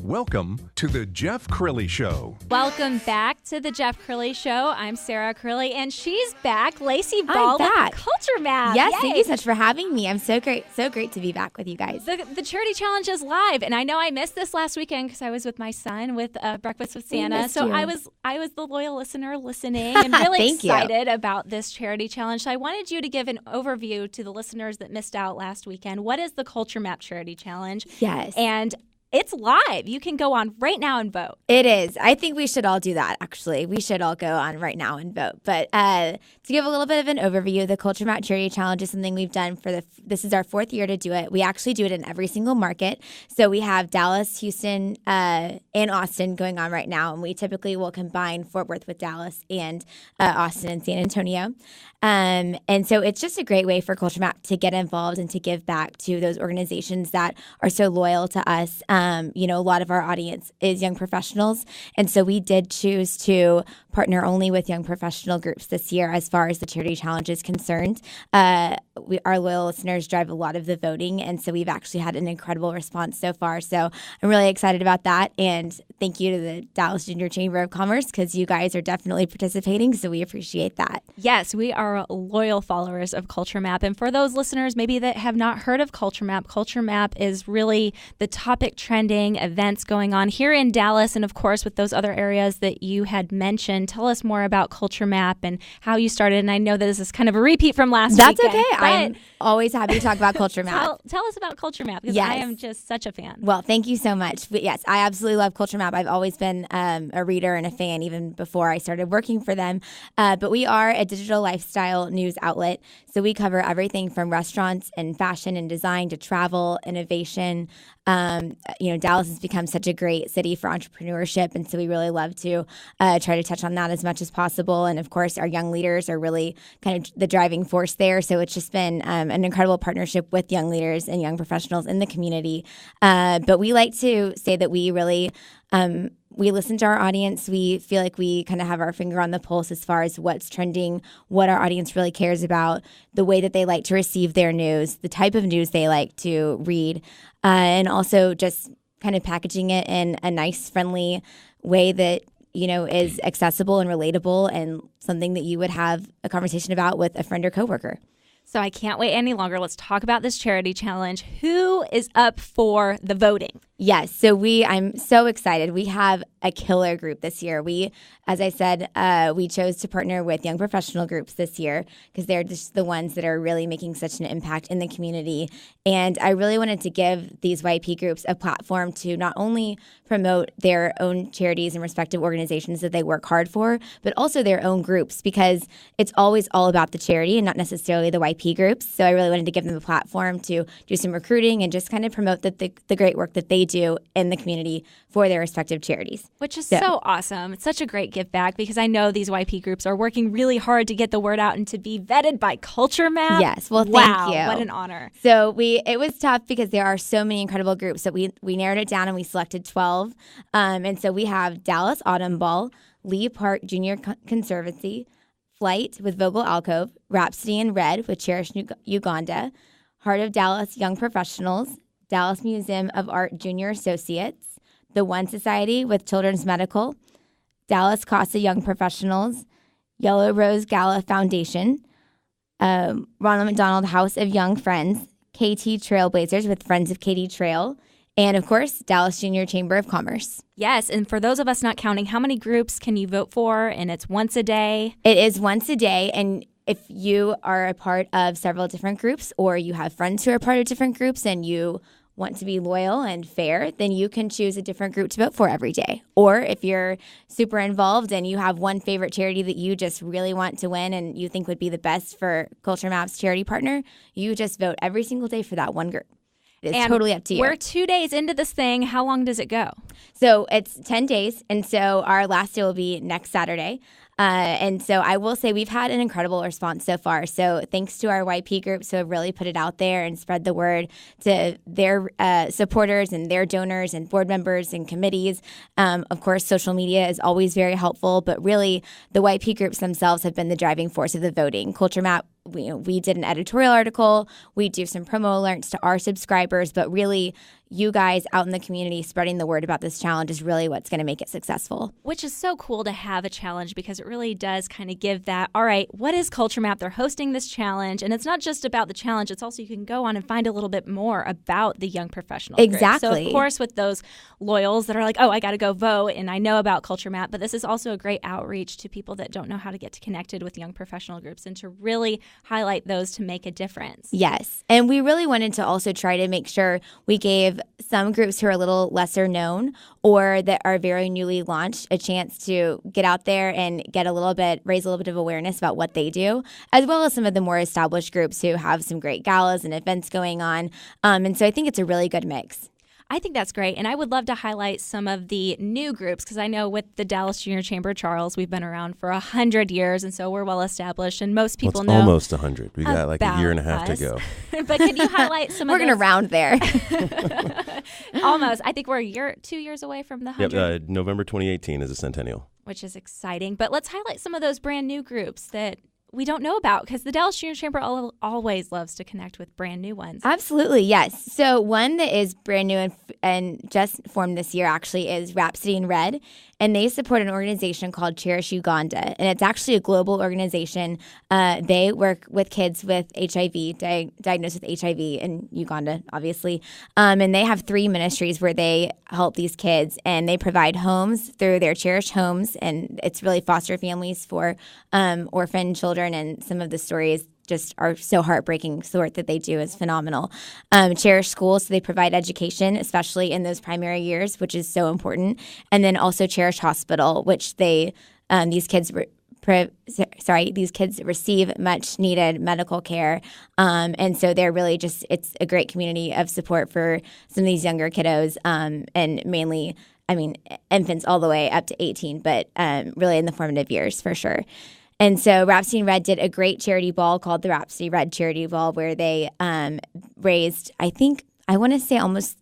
Welcome to the Jeff Crilley Show. Welcome back to the Jeff Crilley Show. I'm Sarah Crilley, and she's back. Lacy Ball with CultureMap. Yes, Yay. thank you so much for having me. I'm so great to be back with you guys. The charity challenge is live, and I know I missed this last weekend because I was with my son with Breakfast with Santa. So I was the loyal listener listening and really excited about this charity challenge. So I wanted you to give an overview to the listeners that missed out last weekend. What is the CultureMap charity challenge? Yes. And it's live. You can go on right now and vote. It is. I think we should all do that, actually. We should all go on right now and vote. But to give a little bit of an overview, the CultureMap Charity Challenge is something we've done this is our fourth year to do it. We actually do it in every single market. So we have Dallas, Houston, and Austin going on right now. And we typically will combine Fort Worth with Dallas and Austin and San Antonio. And so it's just a great way for CultureMap to get involved and to give back to those organizations that are so loyal to us. A lot of our audience is young professionals. And so we did choose to partner only with young professional groups this year as far as the charity challenge is concerned. Our loyal listeners drive a lot of the voting. And so we've actually had an incredible response so far. So I'm really excited about that. And thank you to the Dallas Junior Chamber of Commerce because you guys are definitely participating. So we appreciate that. Yes, we are loyal followers of CultureMap. And for those listeners maybe that have not heard of CultureMap, CultureMap is really the topic trending events going on here in Dallas and, of course, with those other areas that you had mentioned. Tell us more about CultureMap and how you started. And I know that this is kind of a repeat from last weekend. That's okay. I'm always happy to talk about CultureMap. Tell us about CultureMap because I am just such a fan. Well, thank you so much. But yes, I absolutely love CultureMap. I've always been a reader and a fan even before I started working for them. But we are a digital lifestyle news outlet. So we cover everything from restaurants and fashion and design to travel, innovation. Dallas has become such a great city for entrepreneurship, and so we really love to try to touch on that as much as possible. And of course, our young leaders are really kind of the driving force there. So it's just been an incredible partnership with young leaders and young professionals in the community. But we like to say that we really we listen to our audience. We feel like we kind of have our finger on the pulse as far as what's trending, what our audience really cares about, the way that they like to receive their news, the type of news they like to read, and also just kind of packaging it in a nice, friendly way that, is accessible and relatable and something that you would have a conversation about with a friend or coworker. So I can't wait any longer. Let's talk about this charity challenge. Who is up for the voting? Yes. So I'm so excited. We have a killer group this year. As I said, we chose to partner with young professional groups this year because they're just the ones that are really making such an impact in the community. And I really wanted to give these YP groups a platform to not only promote their own charities and respective organizations that they work hard for, but also their own groups because it's always all about the charity and not necessarily the YP groups. So I really wanted to give them a platform to do some recruiting and just kind of promote the great work that they do in the community for their respective charities. Which is so awesome. It's such a great give back because I know these YP groups are working really hard to get the word out and to be vetted by CultureMap. Yes. Well, wow, thank you. What an honor. So it was tough because there are so many incredible groups that we narrowed it down and we selected 12. And so we have Dallas Autumn Ball, Lee Park Junior Conservancy, Flight with Vogel Alcove, Rhapsody in Red with Cherish Uganda, Heart of Dallas Young Professionals, Dallas Museum of Art Junior Associates, the One Society with Children's Medical, Dallas Casa Young Professionals, Yellow Rose Gala Foundation, Ronald McDonald House of Young Friends, KT Trailblazers with Friends of KT Trail, and of course, Dallas Junior Chamber of Commerce. Yes, and for those of us not counting, how many groups can you vote for? And it's once a day? It is once a day, and if you are a part of several different groups or you have friends who are part of different groups and you want to be loyal and fair, then you can choose a different group to vote for every day. Or if you're super involved and you have one favorite charity that you just really want to win and you think would be the best for CultureMap's charity partner, you just vote every single day for that one group. It's totally up to you. We're 2 days into this thing. How long does it go? So it's 10 days. And so our last day will be next Saturday. And so I will say we've had an incredible response so far. So thanks to our YP groups who have really put it out there and spread the word to their supporters and their donors and board members and committees. Of course, social media is always very helpful, but really the YP groups themselves have been the driving force of the voting. CultureMap, we did an editorial article. We do some promo alerts to our subscribers, but really, you guys out in the community spreading the word about this challenge is really what's going to make it successful. Which is so cool to have a challenge because it really does kind of give that, all right, what is CultureMap? They're hosting this challenge. And it's not just about the challenge. It's also you can go on and find a little bit more about the young professional group. Exactly. So, of course, with those loyals that are like, oh, I got to go vote and I know about CultureMap. But this is also a great outreach to people that don't know how to get connected with young professional groups and to really highlight those to make a difference. Yes. And we really wanted to also try to make sure we gave some groups who are a little lesser known or that are very newly launched a chance to get out there and raise a little bit of awareness about what they do, as well as some of the more established groups who have some great galas and events going on. And so I think it's a really good mix. I think that's great. And I would love to highlight some of the new groups because I know with the Dallas Junior Chamber, Charles, we've been around for 100 years. And so we're well established. And most people know. Almost 100. We got like a year and a half to go. But can you highlight some of We're going to round there. Almost. I think we're 2 years away from the 100. Yep, November 2018 is a centennial. Which is exciting. But let's highlight some of those brand new groups that we don't know about because the Dallas Junior Chamber always loves to connect with brand new ones. Absolutely, yes. So one that is brand new and just formed this year actually is Rhapsody in Red, and they support an organization called Cherish Uganda, and it's actually a global organization. They work with kids with HIV, diagnosed with HIV in Uganda, obviously, and they have 3 ministries where they help these kids, and they provide homes through their Cherish Homes, and it's really foster families for orphan children. And some of the stories just are so heartbreaking. The work that they do is phenomenal. Cherish Schools, so they provide education, especially in those primary years, which is so important. And then also Cherish Hospital, which these kids receive much needed medical care. And so they're really it's a great community of support for some of these younger kiddos, and mainly, infants all the way up to 18, but really in the formative years for sure. And so Rhapsody in Red did a great charity ball called the Rhapsody Red Charity Ball where they raised, I want to say almost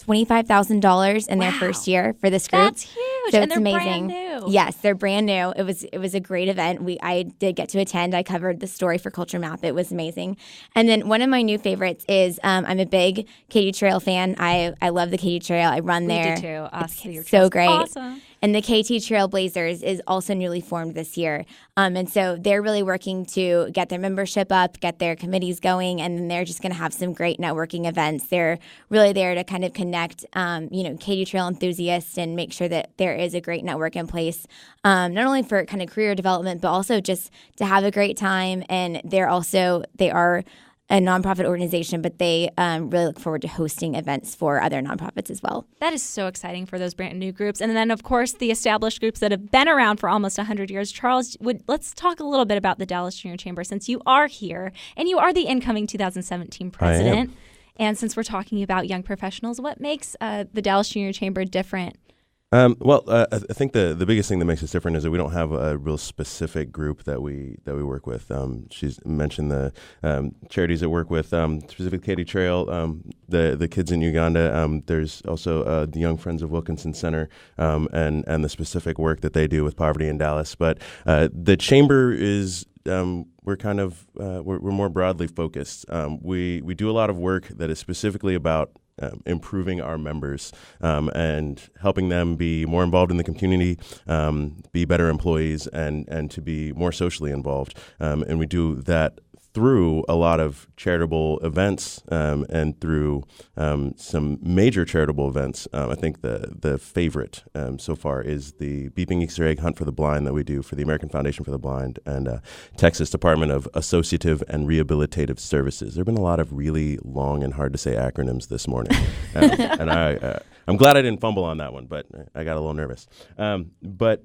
$25,000 in their first year for this group. That's huge. So and it's they're amazing. Brand new. Yes, they're brand new. It was a great event. I did get to attend. I covered the story for CultureMap. It was amazing. And then one of my new favorites is I'm a big Katy Trail fan. I love the Katy Trail. I run there. We do too. It's so great. Awesome. And the KT Trailblazers is also newly formed this year. And so they're really working to get their membership up, get their committees going, and then they're just going to have some great networking events. They're really there to kind of connect, KT Trail enthusiasts and make sure that there is a great network in place, not only for kind of career development, but also just to have a great time. And they are a nonprofit organization, but they really look forward to hosting events for other nonprofits as well. That is so exciting for those brand new groups. And then, of course, the established groups that have been around for almost 100 years. Charles, let's talk a little bit about the Dallas Junior Chamber since you are here and you are the incoming 2017 president. I am. And since we're talking about young professionals, what makes the Dallas Junior Chamber different? I think the biggest thing that makes us different is that we don't have a real specific group that we work with. She's mentioned the charities that work with specifically Katy Trail, the kids in Uganda. There's also the Young Friends of Wilkinson Center, and the specific work that they do with poverty in Dallas. But the chamber is we're more broadly focused. We do a lot of work that is specifically about improving our members and helping them be more involved in the community, be better employees, and to be more socially involved. And we do that through a lot of charitable events and through some major charitable events. I think the favorite so far is the Beeping Easter Egg Hunt for the Blind that we do for the American Foundation for the Blind and Texas Department of Associative and Rehabilitative Services. There have been a lot of really long and hard to say acronyms this morning. And I'm glad I didn't fumble on that one, but I got a little nervous. But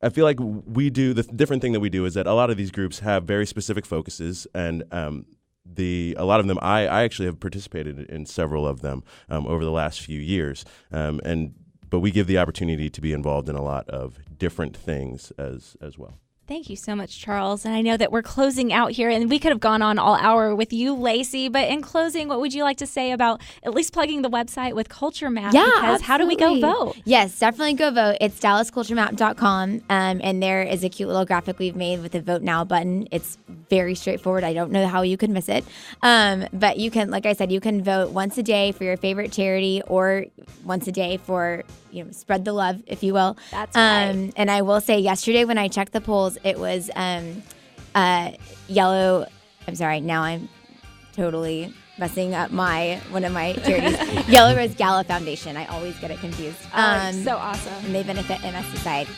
I feel like the different thing that we do is that a lot of these groups have very specific focuses, and a lot of them I actually have participated in several of them over the last few years, but we give the opportunity to be involved in a lot of different things as well. Thank you so much, Charles. And I know that we're closing out here, and we could have gone on all hour with you, Lacy. But in closing, what would you like to say about at least plugging the website with CultureMap? Yeah, because how do we go vote? Yes, definitely go vote. It's DallasCultureMap.com, and there is a cute little graphic we've made with a Vote Now button. It's very straightforward. I don't know how you could miss it. But you can, like I said, you can vote once a day for your favorite charity, or once a day for, spread the love, if you will. That's right. And I will say, yesterday when I checked the polls, it was yellow. I'm sorry. Now I'm totally messing up one of my charities. Yellow Rose Gala Foundation. I always get it confused. So awesome. And they benefit MS Society.